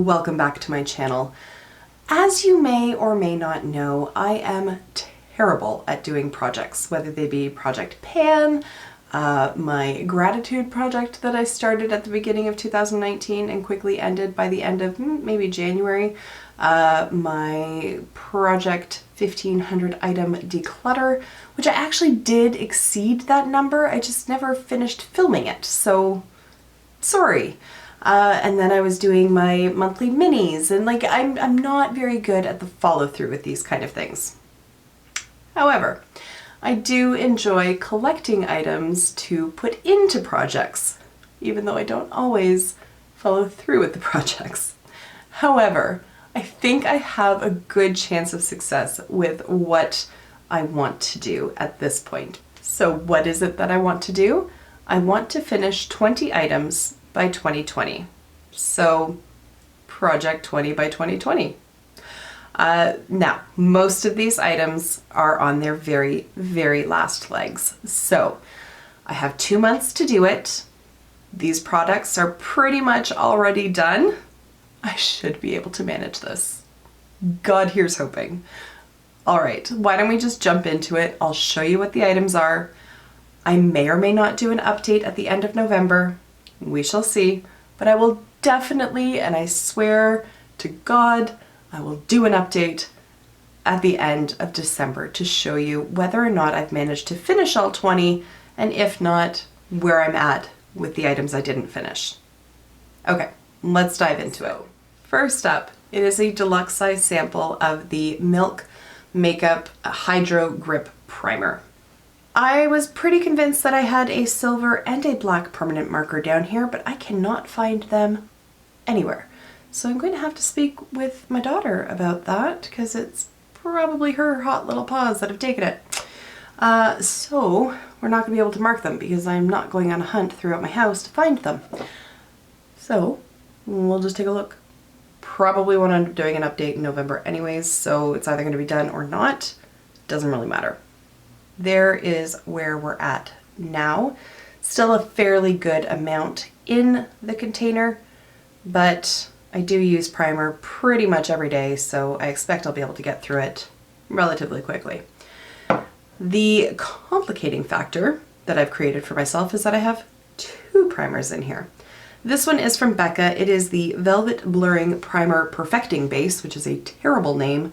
welcome back to my channel. As you may or may not know, I am terrible at doing projects, whether they be Project Pan, my gratitude project that I started at the beginning of 2019 and quickly ended by the end of maybe January, my Project 1500 item declutter, which I actually did exceed that number, I just never finished filming it, so sorry. And then I was doing my monthly minis, and like I'm not very good at the follow through with these kind of things. However, I do enjoy collecting items to put into projects, even though I don't always follow through with the projects. However, I think I have a good chance of success with what I want to do at this point. So what is it that I want to do? I want to finish 20 items by 2020. So project 20 by 2020. Now, most of these items are on their very, very last legs. So I have 2 months to do it. These products are pretty much already done. I should be able to manage this. God, here's hoping. All right, why don't we just jump into it? I'll show you what the items are. I may or may not do an update at the end of November. We shall see, but I will definitely, and I swear to God, I will do an update at the end of December to show you whether or not I've managed to finish all 20, and if not, where I'm at with the items I didn't finish. Okay, let's dive into it. First up, it is a deluxe size sample of the Milk Makeup Hydro Grip Primer. I was pretty convinced that I had a silver and a black permanent marker down here, but I cannot find them anywhere. So I'm going to have to speak with my daughter about that because it's probably her hot little paws that have taken it. So we're not going to be able to mark them because I'm not going on a hunt throughout my house to find them. So we'll just take a look. Probably won't end up doing an update in November anyways, so it's either going to be done or not. Doesn't really matter. There is where we're at now. Still a fairly good amount in the container, but I do use primer pretty much every day, so I expect I'll be able to get through it relatively quickly. The complicating factor that I've created for myself is that I have 2 primers in here. This one is from Becca. It is the Velvet Blurring Primer Perfecting Base, which is a terrible name,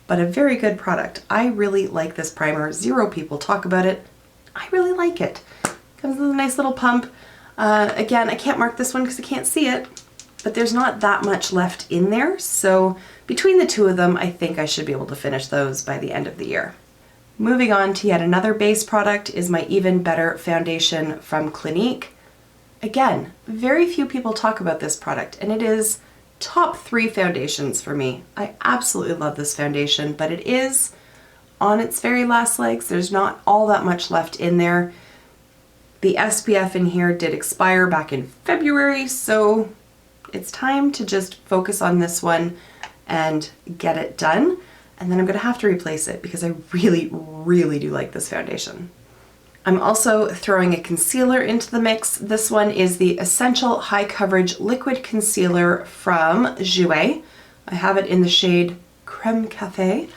but a very good product. I really like this primer. 0 people talk about it. I really like it. Comes with a nice little pump. Again, I can't mark this one because I can't see it, but there's not that much left in there. So between the 2 of them, I think I should be able to finish those by the end of the year. Moving on to yet another base product is my Even Better foundation from Clinique. Again, very few people talk about this product, and it is top 3 foundations for me. I absolutely love this foundation, but it is on its very last legs. There's not all that much left in there. The SPF in here did expire back in February, so it's time to just focus on this one and get it done. And then I'm going to have to replace it because I really, really do like this foundation. I'm also throwing a concealer into the mix. This one is the Essential High Coverage Liquid Concealer from Jouer. I have it in the shade Creme Café.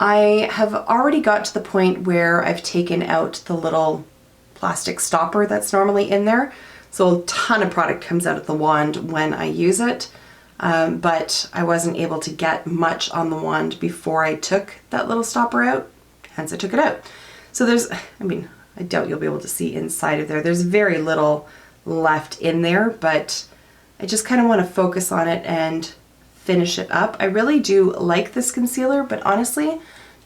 I have already got to the point where I've taken out the little plastic stopper that's normally in there. So a ton of product comes out of the wand when I use it, but I wasn't able to get much on the wand before I took that little stopper out, hence I took it out. So there's, I doubt you'll be able to see inside of there. There's very little left in there, but I just kind of want to focus on it and finish it up. I really do like this concealer, but honestly,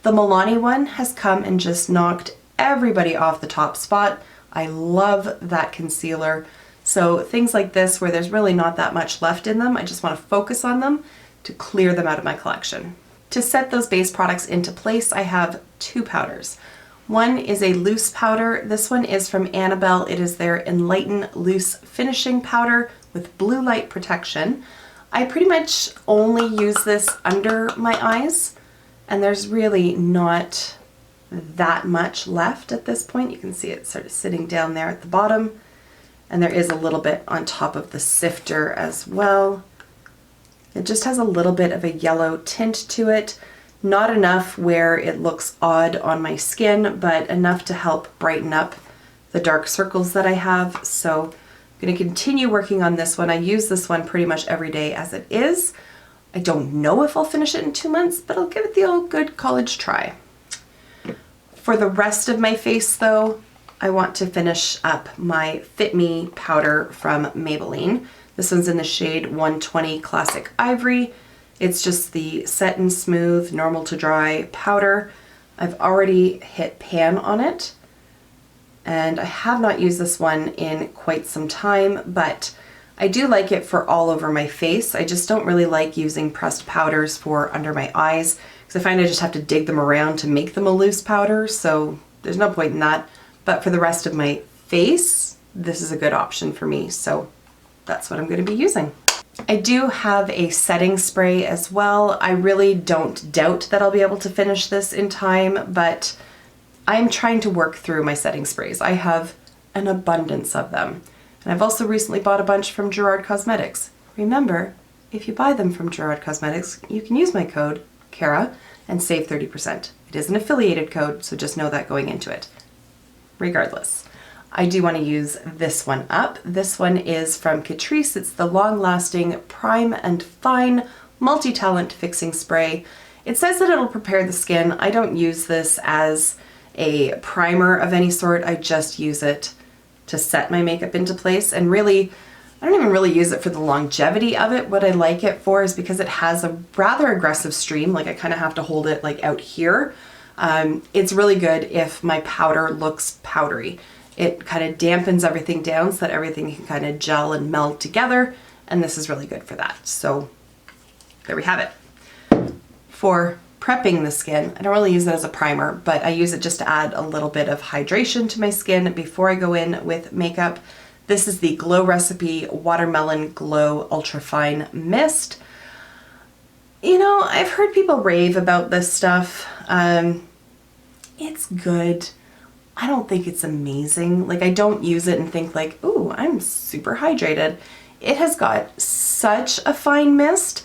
the Milani one has come and just knocked everybody off the top spot. I love that concealer. So things like this where there's really not that much left in them, I just want to focus on them to clear them out of my collection. To set those base products into place, I have 2 powders. One is a loose powder. This one is from Annabelle. It is their Enlighten Loose Finishing Powder with blue light protection. I pretty much only use this under my eyes, and there's really not that much left at this point. You can see it sort of sitting down there at the bottom, and there is a little bit on top of the sifter as well. It just has a little bit of a yellow tint to it. Not enough where it looks odd on my skin, but enough to help brighten up the dark circles that I have. So I'm going to continue working on this one. I use this one pretty much every day as it is. I don't know if I'll finish it in 2 months, but I'll give it the old good college try. For the rest of my face though, I want to finish up my Fit Me powder from Maybelline. This one's in the shade 120 Classic Ivory. It's just the Set and Smooth, Normal to Dry powder. I've already hit pan on it, and I have not used this one in quite some time, but I do like it for all over my face. I just don't really like using pressed powders for under my eyes because I find I just have to dig them around to make them a loose powder, so there's no point in that. But for the rest of my face, this is a good option for me, so that's what I'm going to be using. I do have a setting spray as well. I really don't doubt that I'll be able to finish this in time, but I'm trying to work through my setting sprays. I have an abundance of them. And I've also recently bought a bunch from Gerard Cosmetics. Remember, if you buy them from Gerard Cosmetics, you can use my code, Kara, and save 30%. It is an affiliated code, so just know that going into it. Regardless, I do want to use this one up. This one is from Catrice. It's the long-lasting Prime and Fine Multi-Talent Fixing Spray. It says that it'll prepare the skin. I don't use this as a primer of any sort. I just use it to set my makeup into place, and really, I don't even really use it for the longevity of it. What I like it for is because it has a rather aggressive stream, like I kind of have to hold it like out here. It's really good if my powder looks powdery. It kind of dampens everything down so that everything can kind of gel and meld together, and this is really good for that. So there we have it. For prepping the skin, I don't really use it as a primer, but I use it just to add a little bit of hydration to my skin before I go in with makeup. This is the Glow Recipe Watermelon Glow Ultra Fine Mist. You know, I've heard people rave about this stuff. It's good. I don't think it's amazing. Like, I don't use it and think like, ooh, I'm super hydrated. It has got such a fine mist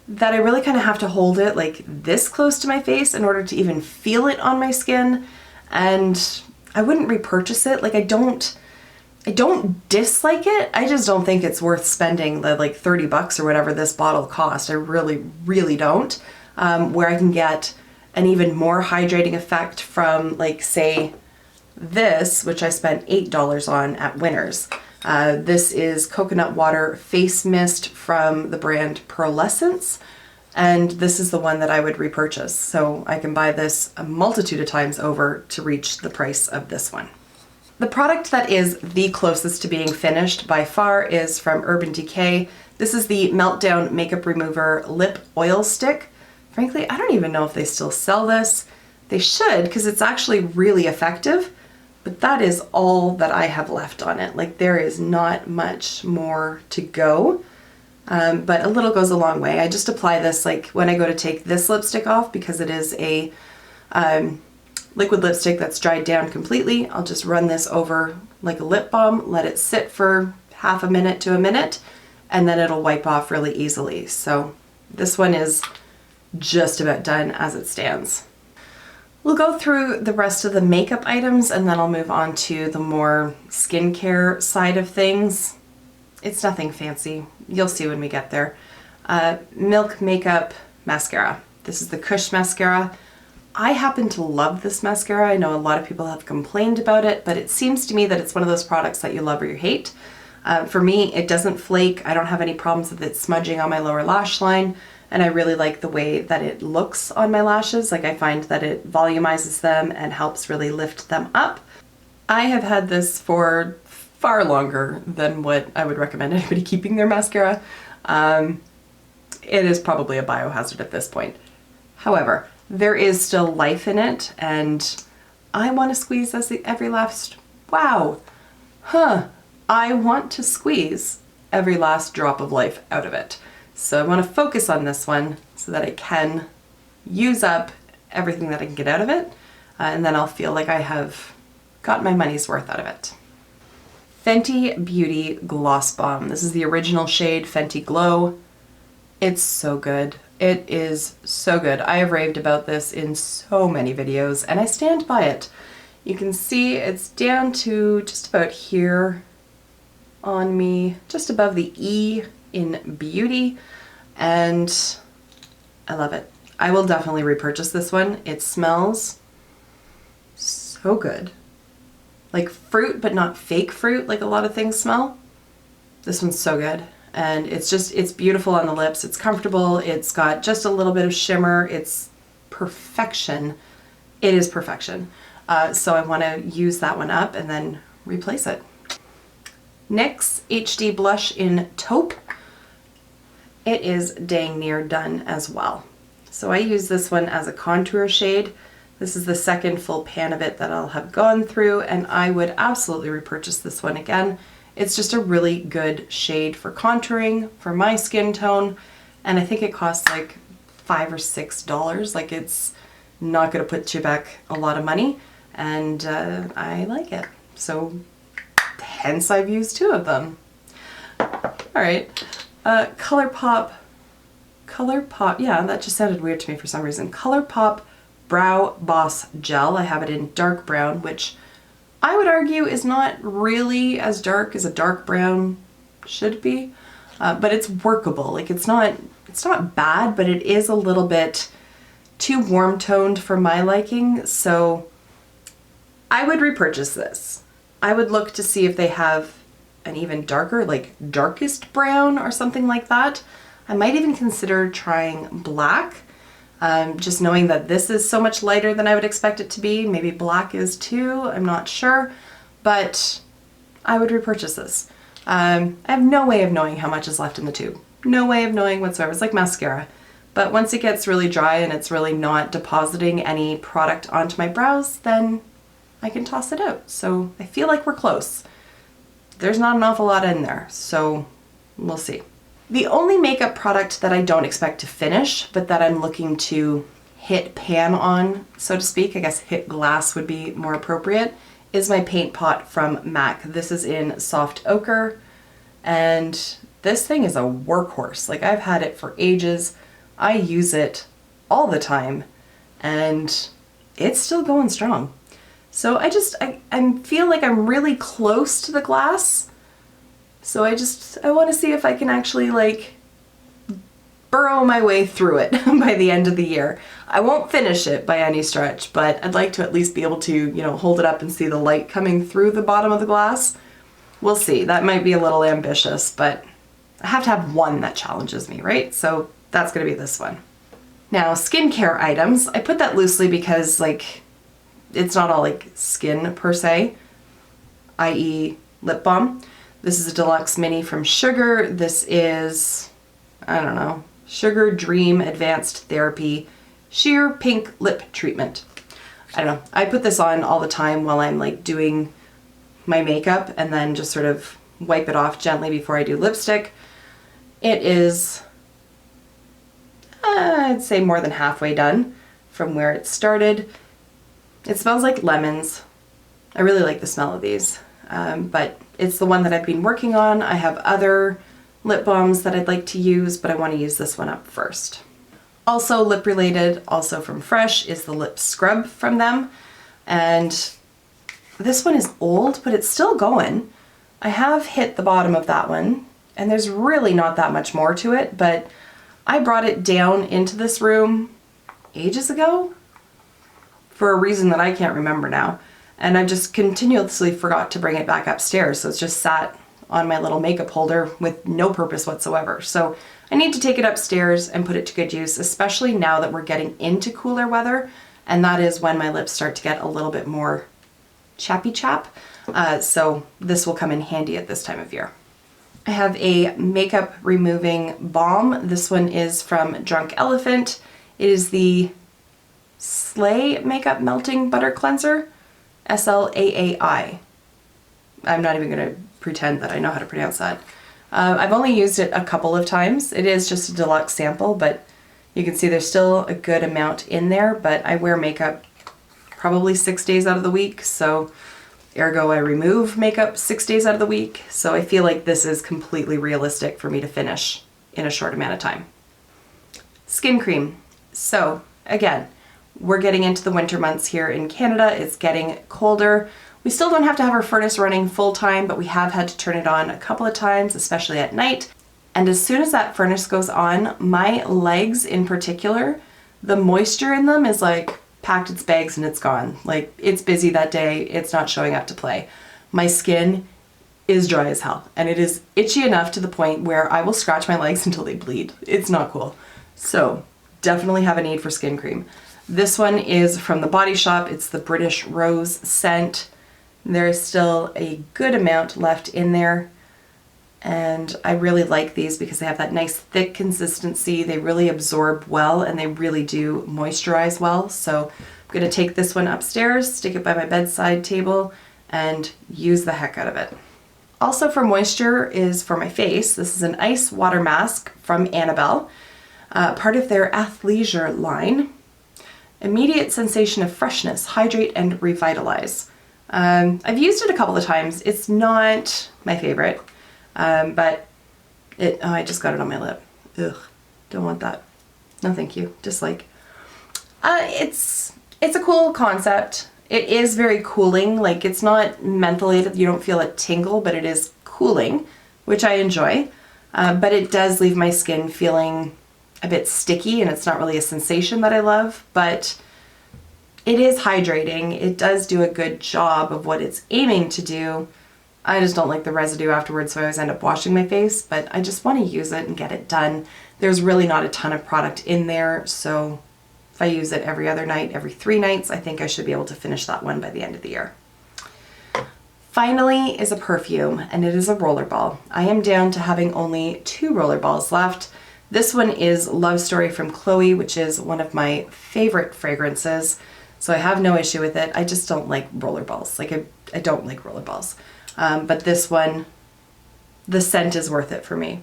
that I really kind of have to hold it like this close to my face in order to even feel it on my skin. And I wouldn't repurchase it. Like, I don't dislike it. I just don't think it's worth spending the like 30 bucks or whatever this bottle cost. I really, really don't. Where I can get an even more hydrating effect from, like, say this, which I spent $8 on at Winners. This is coconut water face mist from the brand Pearlescence, and this is the one that I would repurchase. So I can buy this a multitude of times over to reach the price of this one. The product that is the closest to being finished by far is from Urban Decay. This is the Meltdown Makeup Remover Lip Oil Stick. Frankly, I don't even know if they still sell this. They should, because it's actually really effective, but that is all that I have left on it. Like, there is not much more to go, but a little goes a long way. I just apply this like when I go to take this lipstick off, because it is a liquid lipstick that's dried down completely. I'll just run this over like a lip balm, let it sit for half a minute to a minute, and then it'll wipe off really easily. So this one is just about done as it stands. We'll go through the rest of the makeup items and then I'll move on to the more skincare side of things. It's nothing fancy. You'll see when we get there. Milk Makeup Mascara. This is the Kush Mascara. I happen to love this mascara. I know a lot of people have complained about it, but it seems to me that it's one of those products that you love or you hate. For me, it doesn't flake. I don't have any problems with it smudging on my lower lash line. And I really like the way that it looks on my lashes. Like, I find that it volumizes them and helps really lift them up. I have had this for far longer than what I would recommend anybody keeping their mascara. It is probably a biohazard at this point. However, there is still life in it, and I want to squeeze every last, I want to squeeze every last drop of life out of it. So I want to focus on this one so that I can use up everything that I can get out of it, and then I'll feel like I have got my money's worth out of it. Fenty Beauty Gloss Bomb. This is the original shade Fenty Glow. It's so good. It is so good. I have raved about this in so many videos and I stand by it. You can see it's down to just about here on me, just above the E in Beauty, and I love it. I will definitely repurchase this one. It smells so good. Like fruit, but not fake fruit like a lot of things smell. This one's so good. And it's beautiful on the lips. It's comfortable. It's got just a little bit of shimmer. It's perfection. It is perfection. So I want to use that one up and then replace it. NYX HD Blush in Taupe. It is dang near done as well. So I use this one as a contour shade. This is the second full pan of it that I'll have gone through, and I would absolutely repurchase this one again. It's just a really good shade for contouring for my skin tone, and I think it costs like $5 or $6. Like, it's not going to put you back a lot of money, and I like it. So hence I've used two of them. All right, ColourPop, yeah, that just sounded weird to me for some reason. ColourPop Brow Boss Gel. I have it in dark brown, which I would argue is not really as dark as a dark brown should be, but it's workable. Like, it's not bad, but it is a little bit too warm toned for my liking, so I would repurchase this. I would look to see if they have an even darker, like darkest brown or something like that. I might even consider trying black, just knowing that this is so much lighter than I would expect it to be. Maybe black is too, I'm not sure, but I would repurchase this. I have no way of knowing how much is left in the tube. No way of knowing whatsoever. It's like mascara. But once it gets really dry and it's really not depositing any product onto my brows, then I can toss it out. So I feel like we're close. There's not an awful lot in there, so we'll see. The only makeup product that I don't expect to finish, but that I'm looking to hit pan on, so to speak, I guess hit glass would be more appropriate, is my paint pot from MAC. This is in Soft Ochre, and this thing is a workhorse. Like, I've had it for ages. I use it all the time, and it's still going strong. So I feel like I'm really close to the glass. So I want to see if I can actually like burrow my way through it by the end of the year. I won't finish it by any stretch, but I'd like to at least be able to, you know, hold it up and see the light coming through the bottom of the glass. We'll see. That might be a little ambitious, but I have to have one that challenges me, right? So that's going to be this one. Now, skincare items. I put that loosely because, like, it's not all like skin per se, i.e. lip balm. This is a deluxe mini from Sugar. This is, I don't know, Sugar Dream Advanced Therapy Sheer Pink Lip Treatment. I don't know. I put this on all the time while I'm like doing my makeup and then just sort of wipe it off gently before I do lipstick. It is, I'd say more than halfway done from where it started. It smells like lemons. I really like the smell of these, but it's the one that I've been working on. I have other lip balms that I'd like to use, but I want to use this one up first. Also lip related, also from Fresh, is the lip scrub from them. And this one is old, but it's still going. I have hit the bottom of that one, and there's really not that much more to it, but I brought it down into this room ages ago for a reason that I can't remember now. And I just continuously forgot to bring it back upstairs, so it's just sat on my little makeup holder with no purpose whatsoever. So I need to take it upstairs and put it to good use, especially now that we're getting into cooler weather, and that is when my lips start to get a little bit more chappy chap. So this will come in handy at this time of year. I have a makeup removing balm. This one is from Drunk Elephant. It is the Slay Makeup Melting Butter Cleanser. SLAAI. I'm not even going to pretend that I know how to pronounce that. I've only used it a couple of times. It is just a deluxe sample, but you can see there's still a good amount in there, but I wear makeup probably 6 days out of the week, so ergo I remove makeup 6 days out of the week, so I feel like this is completely realistic for me to finish in a short amount of time. Skin cream. So again, we're getting into the winter months here in Canada. It's getting colder. We still don't have to have our furnace running full time, but we have had to turn it on a couple of times, especially at night. And as soon as that furnace goes on, my legs in particular, the moisture in them is like packed its bags and it's gone. Like, it's busy that day, it's not showing up to play. My skin is dry as hell, and it is itchy enough to the point where I will scratch my legs until they bleed. It's not cool. So definitely have a need for skin cream. This one is from the Body Shop. It's the British Rose scent. There's still a good amount left in there. And I really like these because they have that nice thick consistency. They really absorb well and they really do moisturize well. So I'm gonna take this one upstairs, stick it by my bedside table, and use the heck out of it. Also for moisture is for my face. This is an ice water mask from Annabelle, part of their athleisure line. Immediate sensation of freshness, hydrate and revitalize. I've used it a couple of times. It's not my favorite. But I just got it on my lip. Ugh, don't want that. No, thank you. Dislike. It's a cool concept. It is very cooling. Like, it's not mentholated. You don't feel a tingle, but it is cooling, which I enjoy. But it does leave my skin feeling a bit sticky, and it's not really a sensation that I love, but it is hydrating. It does do a good job of what it's aiming to do. I just don't like the residue afterwards, so I always end up washing my face, but I just want to use it and get it done. There's really not a ton of product in there, so if I use it every other night, every 3 nights, I think I should be able to finish that one by the end of the year. Finally is a perfume, and it is a rollerball. I am down to having only 2 rollerballs left. This one is Love Story from Chloe, which is one of my favorite fragrances, so I have no issue with it. I just don't like rollerballs. Like, I don't like rollerballs. But this one, the scent is worth it for me.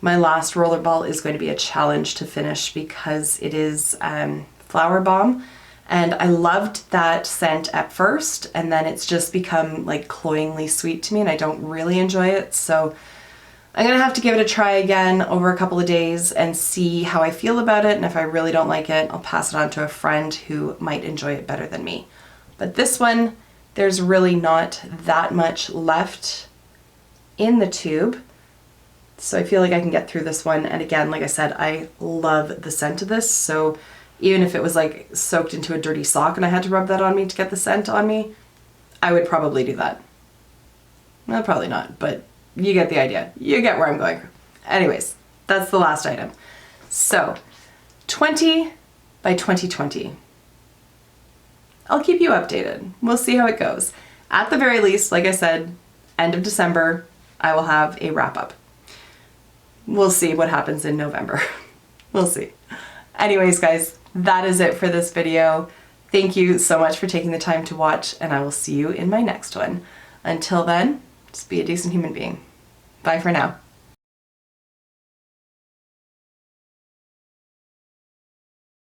My last rollerball is going to be a challenge to finish because it is Flower Bomb, and I loved that scent at first, and then it's just become like cloyingly sweet to me, and I don't really enjoy it. So I'm gonna have to give it a try again over a couple of days and see how I feel about it, and if I really don't like it, I'll pass it on to a friend who might enjoy it better than me. But this one, there's really not that much left in the tube, so I feel like I can get through this one. And again, like I said, I love the scent of this, so even if it was like soaked into a dirty sock and I had to rub that on me to get the scent on me, I would probably do that. Well, probably not, but you get the idea. You get where I'm going. Anyways, that's the last item. So 20 by 2020. I'll keep you updated. We'll see how it goes. At the very least, like I said, end of December, I will have a wrap up. We'll see what happens in November. We'll see. Anyways, guys, that is it for this video. Thank you so much for taking the time to watch, and I will see you in my next one. Until then, just be a decent human being. Bye for now.